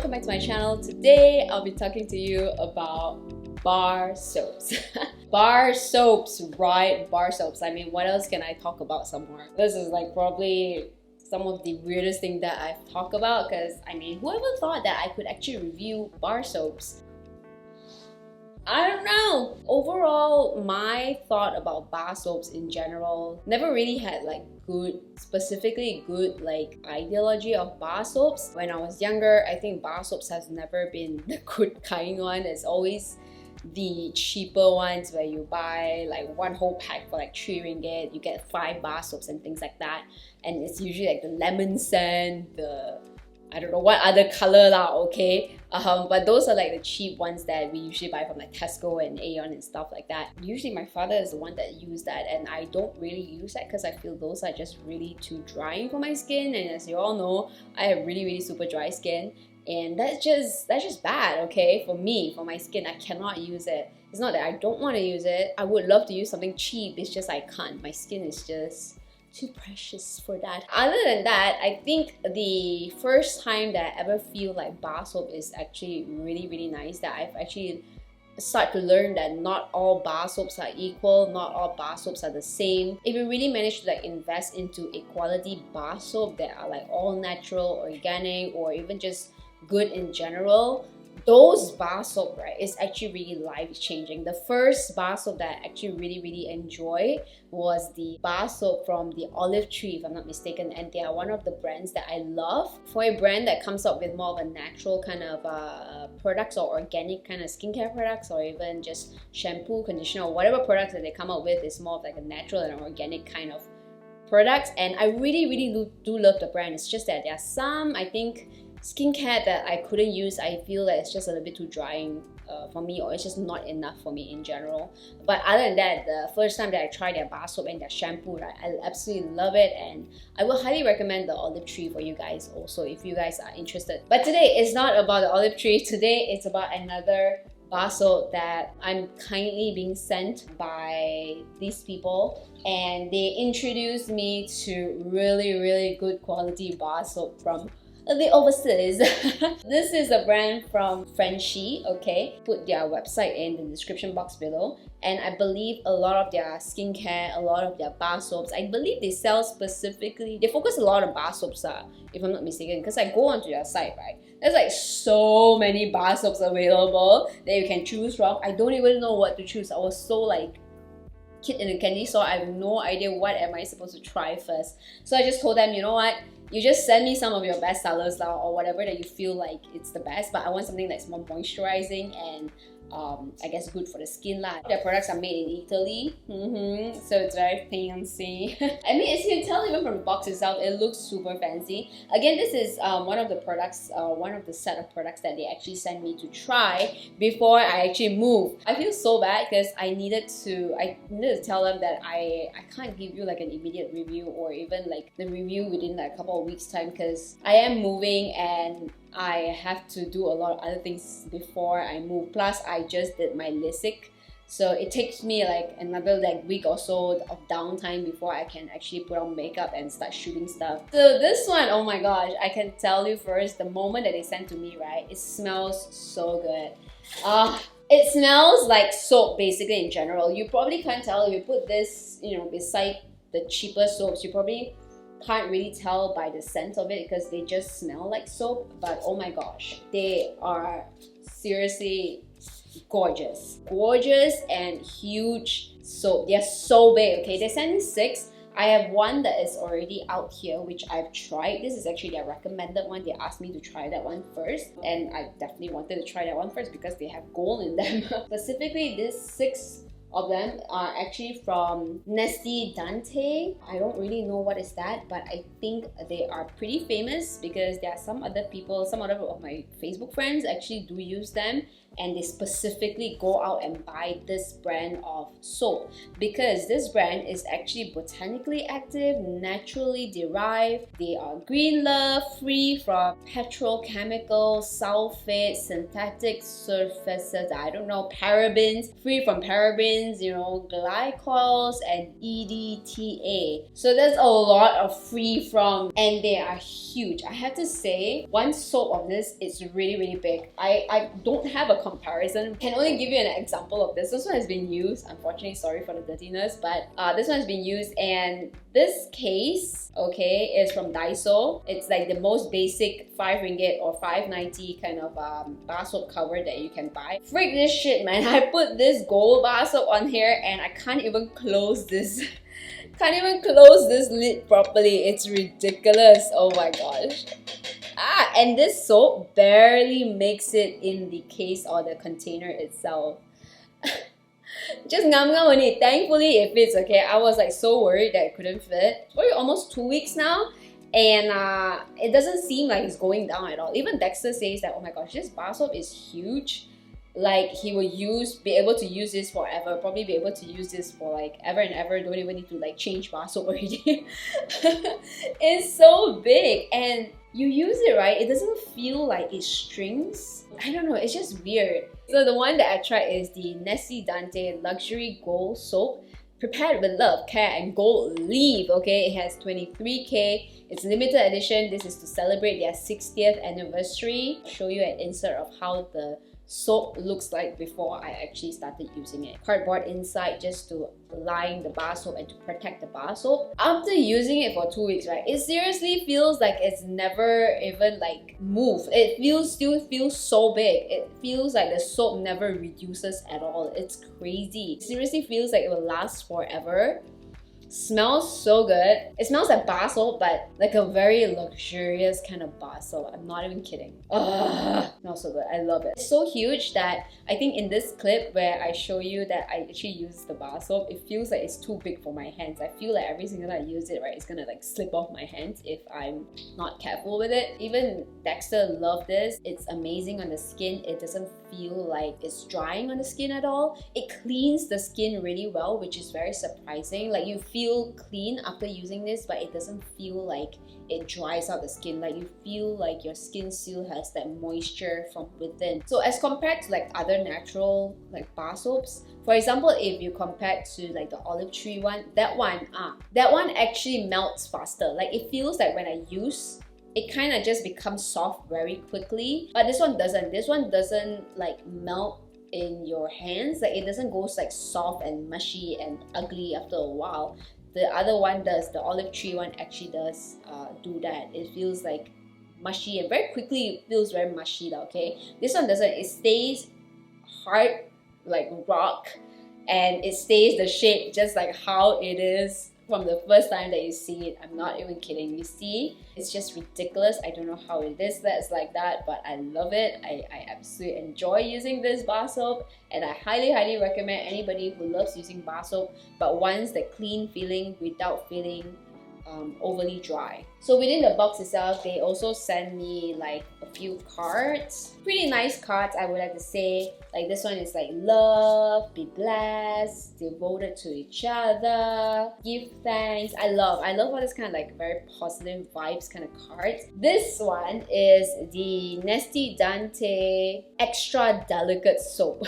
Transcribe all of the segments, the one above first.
welcome back to my channel. Today I'll be talking to you about bar soaps. Bar soaps, right? Bar soaps. I mean, what else can I talk about some more? This is like probably some of the weirdest thing that I've talked about, because I mean, whoever thought that I could actually review bar soaps? I don't know. Overall, my thought about bar soaps in general never really had like specifically good like ideology of bar soaps. When I was younger, I think bar soaps has never been the good kind one. It's always the cheaper ones where you buy like one whole pack for like 3 ringgit, you get 5 bar soaps and things like that. And it's usually like the lemon scent, the I don't know what other color lah, okay? But those are like the cheap ones that we usually buy from like Tesco and Aeon and stuff like that. Usually my father is the one that used that, and I don't really use that because I feel those are just really too drying for my skin. And as you all know, I have really super dry skin, and that's just bad, okay? For me, for my skin, I cannot use it. It's not that I don't want to use it. I would love to use something cheap, it's just I can't. My skin is just too precious for that. Other than that, I think the first time that I ever feel like bar soap is actually really nice, that I've actually started to learn that not all bar soaps are equal, not all bar soaps are the same. If you really manage to like invest into a quality bar soap that are like all natural, organic, or even just good in general, those bar soap, right, is actually really life-changing. The first bar soap that I actually really enjoy was the bar soap from the Olive Tree, if I'm not mistaken, and they are one of the brands that I love. For a brand that comes up with more of a natural kind of products, or organic kind of skincare products, or even just shampoo, conditioner, or whatever products that they come up with is more of like a natural and organic kind of products. And I really do love the brand. It's just that there are some, I think, skincare that I couldn't use. I feel that it's just a little bit too drying for me, or it's just not enough for me in general. But other than that, the first time that I tried their bar soap and their shampoo, right, I absolutely love it, and I will highly recommend the Olive Tree for you guys also if you guys are interested. But today is not about the Olive Tree. Today it's about another bar soap that I'm kindly being sent by these people, and they introduced me to really good quality bar soap from the overseas. This is a brand from Frenchie, okay? Put their website in the description box below. And I believe a lot of their skincare, a lot of their bar soaps, I believe they sell specifically, they focus a lot on bar soaps, if I'm not mistaken, because I go onto their site, right? There's like so many bar soaps available that you can choose from. I don't even know what to choose. I was so like kid in a candy store. I have no idea what am I supposed to try first. So I just told them, you know what? You just send me some of your best sellers now, or whatever that you feel like it's the best, but I want something that's more moisturizing and I guess good for the skin lah. Their products are made in Italy, so it's very fancy. I mean, as you can tell even from the box itself, it looks super fancy. Again, this is one of the products, one of the set of products that they actually sent me to try before I actually move. I feel so bad because I needed to tell them that I can't give you like an immediate review, or even like the review within like a couple of weeks time, because I am moving and I have to do a lot of other things before I move. Plus, I just did my LASIK, so it takes me like another like week or so of downtime before I can actually put on makeup and start shooting stuff. So this one, oh my gosh, I can tell you first, the moment that they sent to me, right, it smells so good. It smells like soap basically in general. You probably can't tell if you put this, you know, beside the cheaper soaps. You probably can't really tell by the scent of it because they just smell like soap, but oh my gosh, they are seriously gorgeous and huge soap. They're so big, okay? They sent me 6. I have one that is already out here, which I've tried. This is actually their recommended one. They asked me to try that one first, and I definitely wanted to try that one first because they have gold in them. Specifically, these 6 of them are actually from NESTI DANTE. I don't really know what is that, but I think they are pretty famous because there are some other people, some other of my Facebook friends actually do use them, and they specifically go out and buy this brand of soap because this brand is actually botanically active, naturally derived. They are green love, free from petrochemicals, sulfates, synthetic surfaces, I don't know, parabens, free from parabens, parabens, you know, glycols, and EDTA. So there's a lot of free from, and they are huge. I have to say, one soap of this is really big. I don't have a comparison. Can only give you an example of this. This one has been used, unfortunately, sorry for the dirtiness, but this one has been used, and this case, okay, is from Daiso. It's like the most basic 5 ringgit or 5.90 kind of bar soap cover that you can buy. Freak this shit, man. I put this gold bar soap on here and I can't even close this. Can't even close this lid properly. It's ridiculous. Oh my gosh. And this soap barely makes it in the case or the container itself. Just ngam only. Thankfully it fits, okay? I was like so worried that it couldn't fit. It's probably almost 2 weeks now, and it doesn't seem like it's going down at all. Even Dexter says that, oh my gosh, this bar soap is huge. Like, he will be able to use this forever, probably be able to use this for like ever and ever. Don't even need to like change bar soap already. It's so big, and you use it, right? It doesn't feel like it strings. I don't know, it's just weird. So the one that I tried is the NESTIDANTE Luxury Gold Soap, prepared with love, care, and gold leaf. Okay, it has 23K. It's limited edition. This is to celebrate their 60th anniversary. I'll show you an insert of how the soap looks like before I actually started using it. Cardboard inside just to line the bar soap and to protect the bar soap. After using it for 2 weeks, right, it seriously feels like it's never even like moved. It still feels so big. It feels like the soap never reduces at all. It's crazy. It seriously feels like it will last forever. Smells so good. It smells like bar soap, but like a very luxurious kind of bar soap. I'm not even kidding. Smells so good. I love it. It's so huge that I think in this clip where I show you that I actually use the bar soap, it feels like it's too big for my hands. I feel like every single time I use it, right, it's gonna like slip off my hands if I'm not careful with it. Even Dexter loved this. It's amazing on the skin. It doesn't feel like it's drying on the skin at all. It cleans the skin really well, which is very surprising. Like, you feel clean after using this, but it doesn't feel like it dries out the skin. Like, you feel like your skin still has that moisture from within. So as compared to like other natural like bar soaps, for example, if you compare to like the olive tree one, that one actually melts faster. Like, it feels like when I use, it kind of just becomes soft very quickly, but this one doesn't. This one doesn't like melt in your hands. Like, it doesn't go like soft and mushy and ugly after a while. The other one does. The olive tree one actually does do that. It feels like mushy and very quickly it feels very mushy, okay? This one doesn't. It stays hard like rock, and it stays the shape just like how it is from the first time that you see it. I'm not even kidding. You see, it's just ridiculous. I don't know how it is that's like that, but I love it. I absolutely enjoy using this bar soap, and I highly recommend anybody who loves using bar soap but wants the clean feeling without feeling overly dry. So within the box itself, they also send me like a few cards. Pretty nice cards, I would have to say. Like, this one is like love, be blessed, devoted to each other, give thanks. I love all this kind of like very positive vibes kind of cards. This one is the NESTIDANTE Extra Delicate Soap.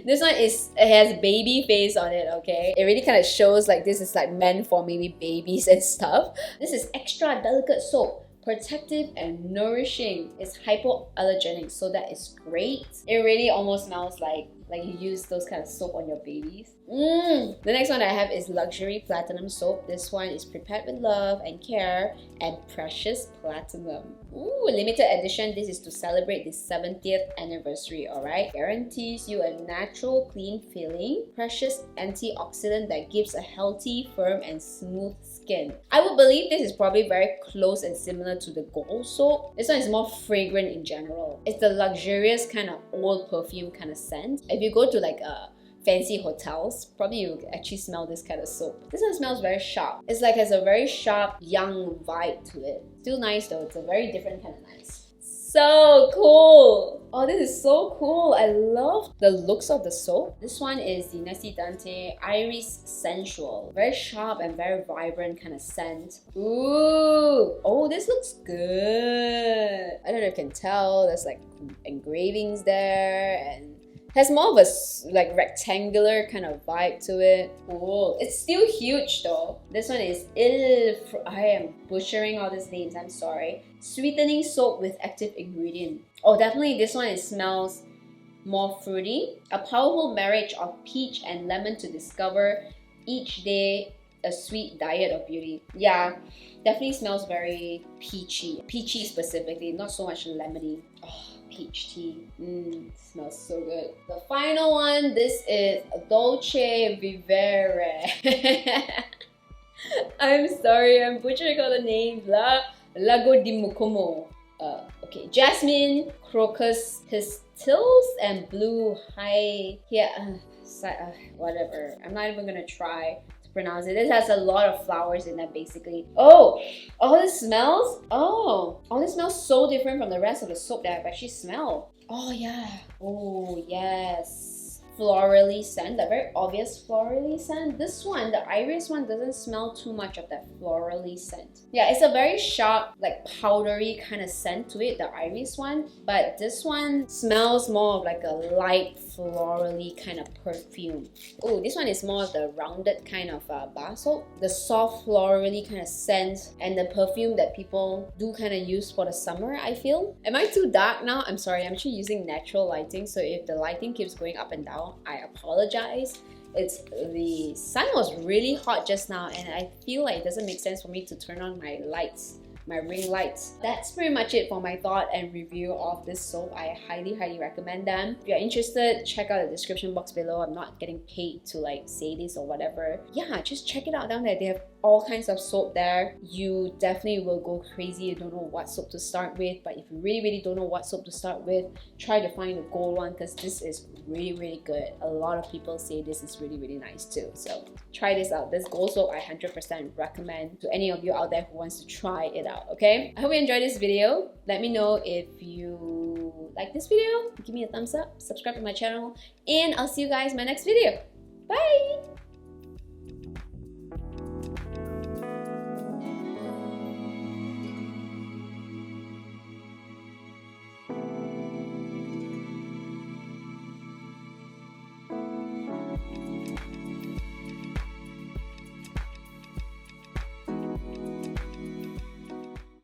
This one it has baby face on it, okay? It really kind of shows like this is like meant for maybe babies and stuff. This is extra delicate soap, protective and nourishing. It's hypoallergenic, so that is great. It really almost smells like you use those kind of soap on your babies. The next one I have is Luxury Platinum Soap. This one is prepared with love and care and precious platinum. Ooh, limited edition. This is to celebrate the 70th anniversary, alright? Guarantees you a natural, clean feeling, precious antioxidant that gives a healthy, firm, and smooth skin. I would believe this is probably very close and similar to the gold soap. This one is more fragrant in general. It's the luxurious kind of old perfume kind of scent. If you go to like a fancy hotels, probably you actually smell this kind of soap. This one smells very sharp. It's like has a very sharp, young vibe to it. Still nice though. It's a very different kind of nice. So cool! Oh, this is so cool. I love the looks of the soap. This one is the NESTIDANTE Iris Sensual. Very sharp and very vibrant kind of scent. Ooh! Oh, this looks good. I don't know if you can tell. There's like engravings there, and Has more of a like rectangular kind of vibe to it. Cool. It's still huge though. This one is I am butchering all these names, I'm sorry. Sweetening soap with active ingredient. Oh, definitely this one, it smells more fruity. A powerful marriage of peach and lemon to discover each day a sweet diet of beauty. Yeah, definitely smells very peachy. Peachy specifically, not so much lemony. Oh, peach tea. Smells so good. The final one, this is Dolce Vivere. I'm sorry, I'm butchering all the names. Lago di Mucomo. Okay, jasmine, crocus pistils, and blue high. Yeah, whatever. I'm not even gonna try to pronounce it. This has a lot of flowers in it, basically. Oh, this smells. Oh, this smells so different from the rest of the soap that I've actually smelled. Oh yeah. Oh yes. Florally scent, that very obvious florally scent. This one, the iris one, doesn't smell too much of that florally scent. Yeah, it's a very sharp, like powdery kind of scent to it, the iris one. But this one smells more of like a light florally kind of perfume. Oh, this one is more of the rounded kind of bar soap. The soft florally kind of scent and the perfume that people do kind of use for the summer, I feel. Am I too dark now? I'm sorry, I'm actually using natural lighting, so if the lighting keeps going up and down, I apologize. The sun was really hot just now and I feel like it doesn't make sense for me to turn on my lights, my ring lights. That's pretty much it for my thought and review of this soap. I highly recommend them. If you're interested, check out the description box below. I'm not getting paid to like say this or whatever. Yeah, just check it out down there. They have all kinds of soap there. You definitely will go crazy. You don't know what soap to start with, but if you really don't know what soap to start with, try to find the gold one because this is really good. A lot of people say this is really nice too, so try this out. This gold soap I 100% recommend to any of you out there who wants to try it out. Okay, I hope you enjoyed this video. Let me know if you like this video. Give me a thumbs up, subscribe to my channel, and I'll see you guys in my next video. Bye.